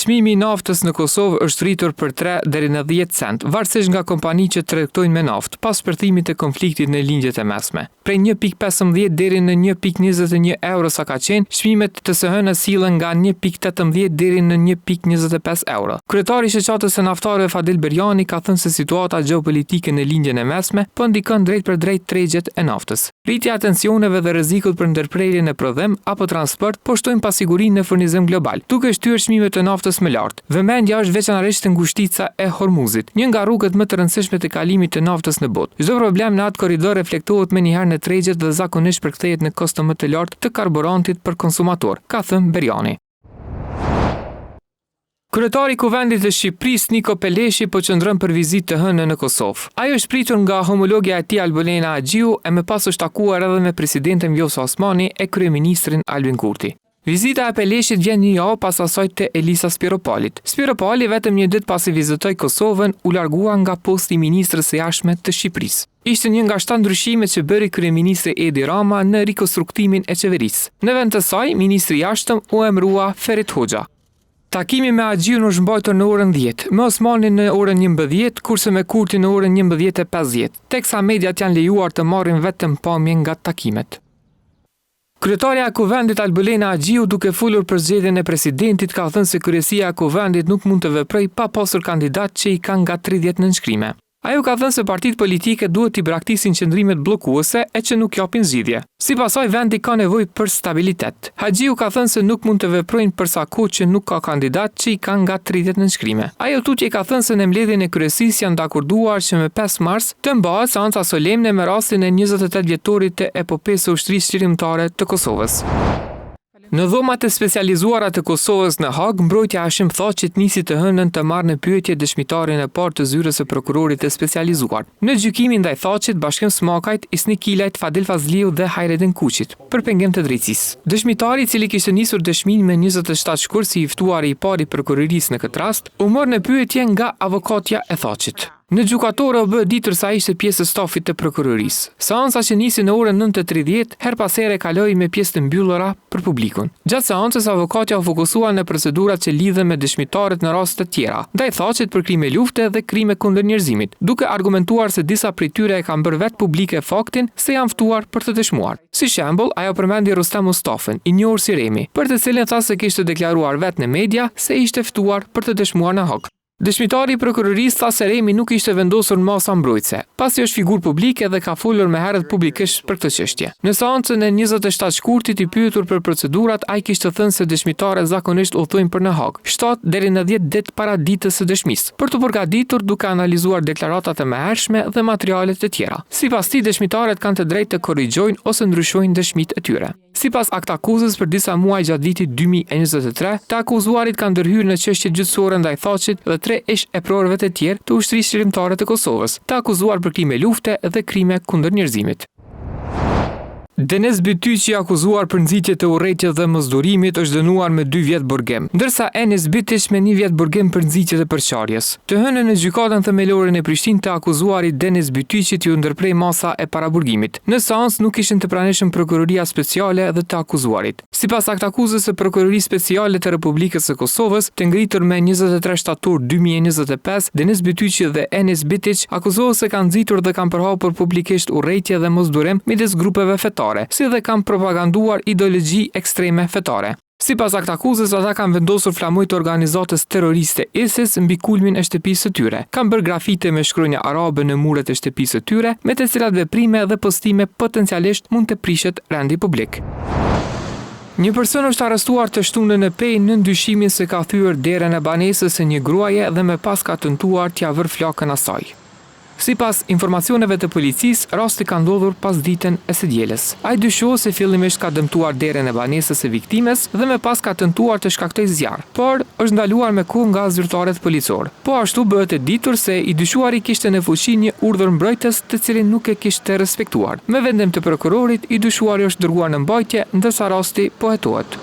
Çmimi i naftës në Kosovë është rritur për 3 deri në 10 cent, varësisht nga kompanitë që tregtojnë me naftë, pas shpërthimit të konfliktit në lindjet e mesme. Prej 1.15 deri në 1.21 euro sa ka qenë, çmimet të SHN sillen nga 1.18 deri në 1.25 euro. Kryetari i shoqatës së naftarëve Fadil Berjani ka thënë se situata gjeopolitike në lindjen e mesme po ndikon drejt për drejt tregjet e naftës. Rritja e tensioneve dhe rrezikut për ndërprerjen e prodhem apo transport po shtojnë pasigurinë në furnizim global, duke shtyrë çmimet e naftës më lart. Vëmendja është veçanërisht ngushtica e Hormuzit, një nga rrugët më të rëndësishme të kalimit të naftës në botë. Çdo problem në atë korridor reflektohet menjëherë në tregjet dhe zakonisht përkthehet në kosto më të lartë të karburantit për konsumator, ka thënë Berjani. Kryetari i Kuvendit të Shqipërisë Niko Peleshi po qëndron për vizitë të hënë në Kosovë. Ai është pritur nga homologja e tij Albolena Agjiu e më pas është takuar edhe me presidentin Vjosa Osmani e kryeministrin Albin Kurti. Vizita e Peleshit vjen një javë pas asaj të Elisa Spiropalit. Spiropali vetëm një ditë pasi vizitoi Kosovën u largua nga posti i ministrës së jashtme të Shqipërisë. Ishte një nga 7 ndryshimet që bëri kryeministri Edi Rama në rikonstruktimin e qeverisë. Në vend të saj, ministri i jashtëm u emërua Ferit Hoxha. Takimi me Agjiun është mbajtur në orën 10, me Osmanin në orën 11, kurse me Kurti në orën 11:50, teksa mediat janë lejuar të marrin vetëm pamje nga takimet. Kryetaria e Kuvendit Albolena Agjiu, duke folur për zgjedhjen e presidentit, ka thënë se kryesia e Kuvendit nuk mund të veprojë pa pasur kandidat që i kanë nga 30 nënshkrime. Ajo ka thënë se partitë politike duhet t'i braktisin qëndrimet bllokuese e që nuk japin zgjidhje. Sipas saj, vendi ka nevojë për stabilitet. Agjiu ka thënë se nuk mund të veprojnë për sa kohë që nuk ka kandidat që i kanë nga 30 nënshkrime. Ajo tutje ka thënë se në mbledhjen e kryesisë janë dakorduar që me 5 mars të mbahet seanca solemne me rastin e 28 vjetorit të epopesë së ushtrisë qërimtare të Kosovës. Në dhomat e specializuara të Kosovës në Hag, mbrojtja Hashim Thaçit nisi të hënën të marrë në pyetje dëshmitarin e parë të zyrës së prokurorit të specializuar. Në gjykimin ndaj Thaçit, Bashkim Smakajt, Isni Kilajt, Fadil Fazliu dhe Hajredin Kuçit, për pengim të drejtësisë. Dëshmitari, i cili kishte nisur dëshminë me 27 shkurt si i ftuari i parë i prokurorisë në këtë rast, u mor në pyetje nga avokatja e Thaçit. Në gjykatore u bë ditur se ai ishte pjesë e stafit të prokurorisë. Seanca që nisi në orën 9:30 her pas here kaloi me pjesë të mbyllura për publikun. Gjatë seancës avokatja u fokusua në procedurat që lidhen me dëshmitarët në raste të tjera, ndaj Thaçit për krime lufte dhe krime kundër njerëzimit, duke argumentuar se disa prej tyre e kanë bërë vetë publike faktin se janë ftuar për të dëshmuar. Si shembull, ajo përmendi Rustam Mustafën, i njohur si Remi, për të cilin tha se kishte deklaruar vetë në media se ishte ftuar për të dëshmuar në Hag. Dëshmitari i prokurorisë tha se Remi nuk ishte vendosur në masa mbrojtëse, pasi është figurë publike dhe ka folur me herët publikisht për këtë çështje. Në seancën e 27 shkurtit i pyetur për procedurat, ai kishte thënë se dëshmitarët zakonisht udhtojnë për në Hag, 7 deri në 10 ditë para ditës së dëshmisë, për të përgatitur duke analizuar deklaratat e mëhershme dhe materialet e tjera. Sipas tij, dëshmitarët kanë të drejtë të korrigjojnë ose ndryshojnë dëshmitë e tyre. Sipas aktakuzës, për disa muaj gjatë vitit 2023, të akuzuarit kanë ndërhyrë në çështje gjyqësore ndaj Thaçit dhe 3 ish e prorëve të tjerë të ushtrisë qërimtare të Kosovës, të akuzuar për krime lufte dhe krime kundër njerëzimit. Denis Bytyqi, akuzuar për nxitje të urrejtjes dhe mosdurimit, është dënuar me 2 vjet burgim, ndërsa Enis Bitish me 1 vjet burgim për nxitje të përçarjes. Të hënën në gjykatën themelore në Prishtinë, të akuzuarit Denis Bytyqit ju ndërprej masa e paraburgimit. Në seancë nuk ishin të pranishëm prokuroria speciale dhe të akuzuarit. Sipas aktakuzës së prokurorisë speciale të Republikës së Kosovës, të ngritur me 23 shtator 2025, Denis Bytyqi dhe Enis Bitish akuzohen se kanë nxitur dhe kanë përhapur publikisht urrejtje dhe mosdurim midis grupeve fetare, si dhe kanë propaganduar ideologji ekstreme fetare. Sipas aktakuzës, ata kanë vendosur flamoj të organizatës terroriste ISIS mbi kulmin e shtëpisë së tyre. Kanë bërë grafite me shkronja arabe në muret e shtëpisë së tyre, me të cilat veprime dhe postime potencialisht mund të prishet rendi publik. Një person është arrestuar të shtunën e pej në ndyshimin se ka thyer derën e banesës së një gruaje dhe me pas ka tentuar t'ia vërë flakën asaj. Sipas informacioneve të policisë, rasti ka ndodhur pas ditën e së dielës. Ai dyshohet se fillimisht ka dëmtuar derën e banesës së viktimës dhe më pas ka tentuar të shkaktojë zjarr, por është ndaluar me kohë nga zyrtarët policor. Po ashtu bëhet e ditur se i dyshuari kishte në fuqi një urdhër mbrojtës të cilin nuk e kishte respektuar. Me vendim të prokurorit, i dyshuari është dërguar në mbajtje, ndërsa rasti po hetohet.